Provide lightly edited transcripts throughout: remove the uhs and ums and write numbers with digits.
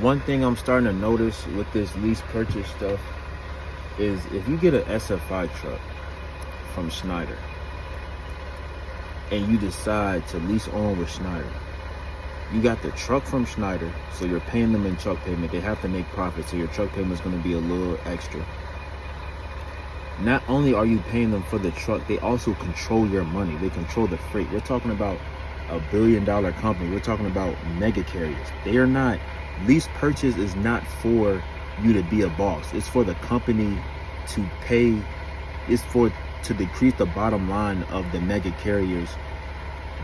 One thing I'm starting to notice with this lease purchase stuff is if you get an SFI truck from Schneider and you decide to lease on with Schneider, you got the truck from Schneider, so you're paying them in truck payment. They have to make profit, so your truck payment is going to be a little extra. Not only are you paying them for the truck, they also control your money. They control the freight. We're talking about $1 billion company. We're talking about mega carriers. They are not, lease purchase is not for you to be a boss. It's for the company to pay, it's for to decrease the bottom line of the mega carriers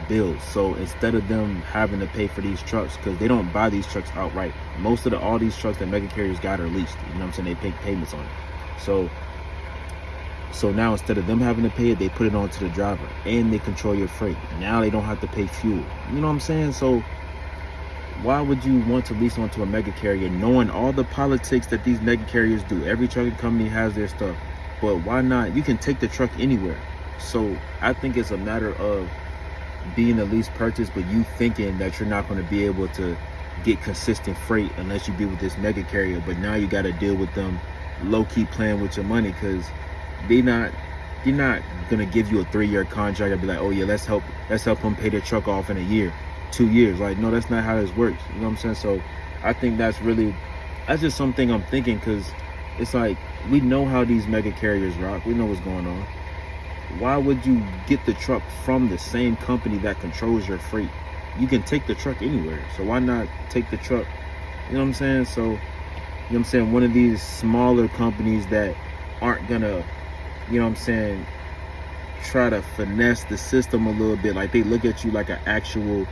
bills. So instead of them having to pay for these trucks, because they don't buy these trucks outright. Most of all these trucks that mega carriers got are leased. You know what I'm saying? They pay payments on it. So now instead of them having to pay it, they put it onto the driver and they control your freight. Now they don't have to pay fuel. You know what I'm saying? So why would you want to lease onto a mega carrier knowing all the politics that these mega carriers do? Every trucking company has their stuff, but why not? You can take the truck anywhere. So I think it's a matter of being a lease purchase, but you thinking that you're not going to be able to get consistent freight unless you be with this mega carrier. But now you got to deal with them low-key playing with your money, because they're not gonna give you a 3-year contract and be like, oh yeah, let's help them pay their truck off in a year, 2 years. Like, no, that's not how this works. You know what I'm saying? So I think that's just something I'm thinking, because it's like, we know how these mega carriers rock. We know what's going on. Why would you get the truck from the same company that controls your freight? You can take the truck anywhere, so why not take the truck? You know what I'm saying? So, you know what I'm saying, one of these smaller companies that aren't gonna, you know what I'm saying, try to finesse the system a little bit. Like, they look at you like an actual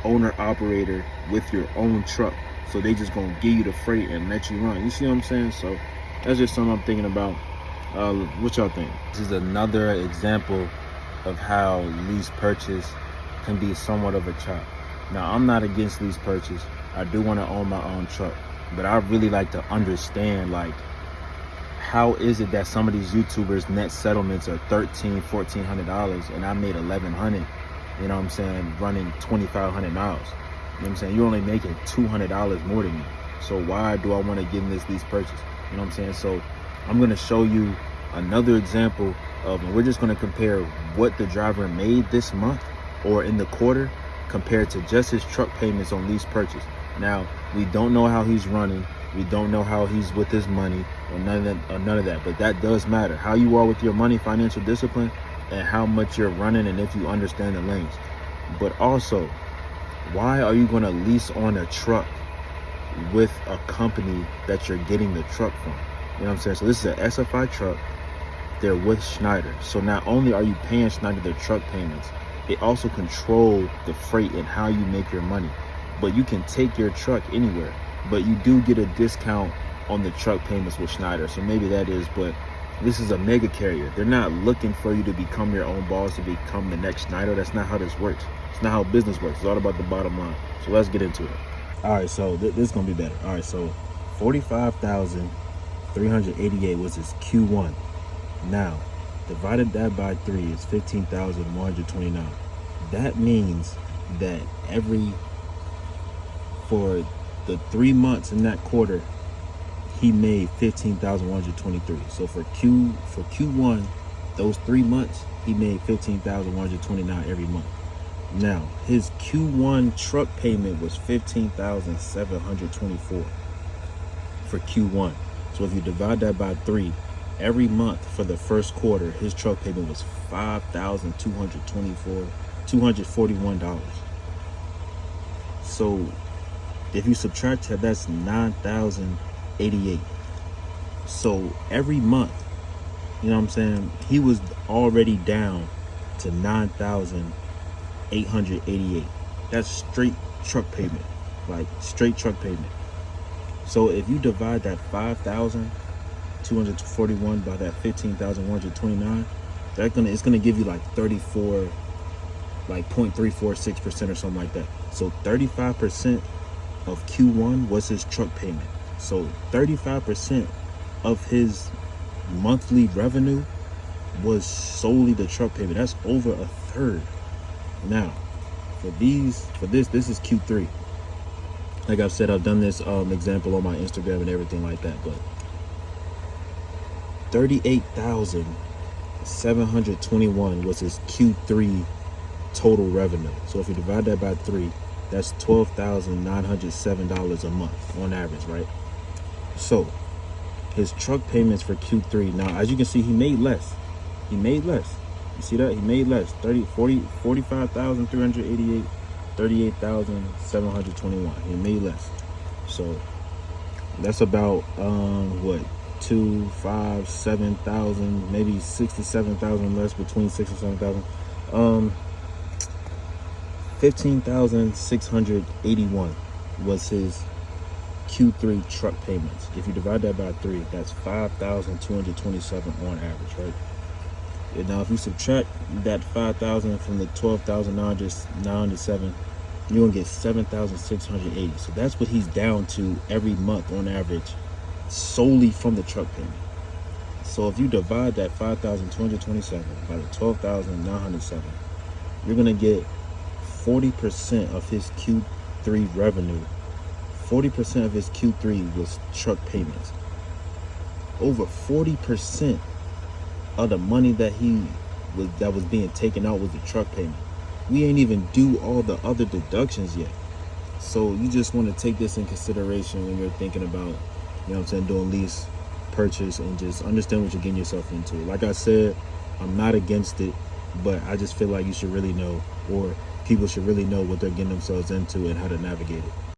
owner operator with your own truck, so they just gonna give you the freight and let you run. You see what I'm saying? So that's just something I'm thinking about. What y'all think? This is another example of how lease purchase can be somewhat of a trap. Now, I'm not against lease purchase. I do want to own my own truck, but I really like to understand, like, how is it that some of these YouTubers net settlements are $1,400 and I made $1,100, you know what I'm saying, running 2,500 miles. You know what I'm saying? You're only making $200 more than me. So why do I want to get in this lease purchase? You know what I'm saying? So I'm going to show you another example of, and we're just going to compare what the driver made this month or in the quarter compared to just his truck payments on lease purchase. Now, we don't know how he's running. We don't know how he's with his money or none of that, but that does matter. How you are with your money, financial discipline, and how much you're running, and if you understand the lanes. But also, why are you going to lease on a truck with a company that you're getting the truck from? You know what I'm saying? So this is an SFI truck. They're with Schneider. So not only are you paying Schneider their truck payments, they also control the freight and how you make your money. But you can take your truck anywhere, but you do get a discount on the truck payments with Schneider. So maybe that is, but this is a mega carrier. They're not looking for you to become your own boss, to become the next Schneider. That's not how this works. It's not how business works. It's all about the bottom line. So let's get into it. All right, so this is gonna be better. All right, so 45,388 was his Q1. Now, divided that by 3 is 15,129. That means that for the 3 months in that quarter, he made 15,123. So for Q1, those 3 months, he made 15,129 every month. Now, his Q1 truck payment was 15,724 for Q1. So if you divide that by 3, every month for the first quarter, his truck payment was $241. So if you subtract that, that's $9,088. So every month, you know what I'm saying, he was already down to $9,888. That's straight truck payment, like straight truck payment. So if you divide that 5,241 by that 15,129, it's gonna give you like 34, like 0.346% or something like that. So 35% of Q1 was his truck payment. So 35% of his monthly revenue was solely the truck payment. That's over a third. Now, this is Q3. Like I've said, I've done this example on my Instagram and everything like that, but 38,721 was his Q3 total revenue. So if you divide that by 3, that's $12,907 a month on average, right? So his truck payments for Q3, now as you can see, he made less. You see that? He made less. 45,388, 38,721. He made less. So that's about what, 2, 5, 7,000, maybe 6 to 7,000 less, between 6 and 7,000. 15,681 was his Q3 truck payments. If you divide that by 3, that's 5,227 on average, right? And now if you subtract that 5,000 from the 12,907, you're gonna get 7,680. So that's what he's down to every month on average, solely from the truck payment. So if you divide that 5,227 by the 12,907, you're gonna get 40% of his Q3 revenue. 40% of his Q3 was truck payments. Over 40% of the money that was being taken out was the truck payment. We ain't even do all the other deductions yet. So you just want to take this in consideration when you're thinking about, doing lease purchase, and just understand what you're getting yourself into. Like I said, I'm not against it, but I just feel like you should really know, or people should really know what they're getting themselves into and how to navigate it.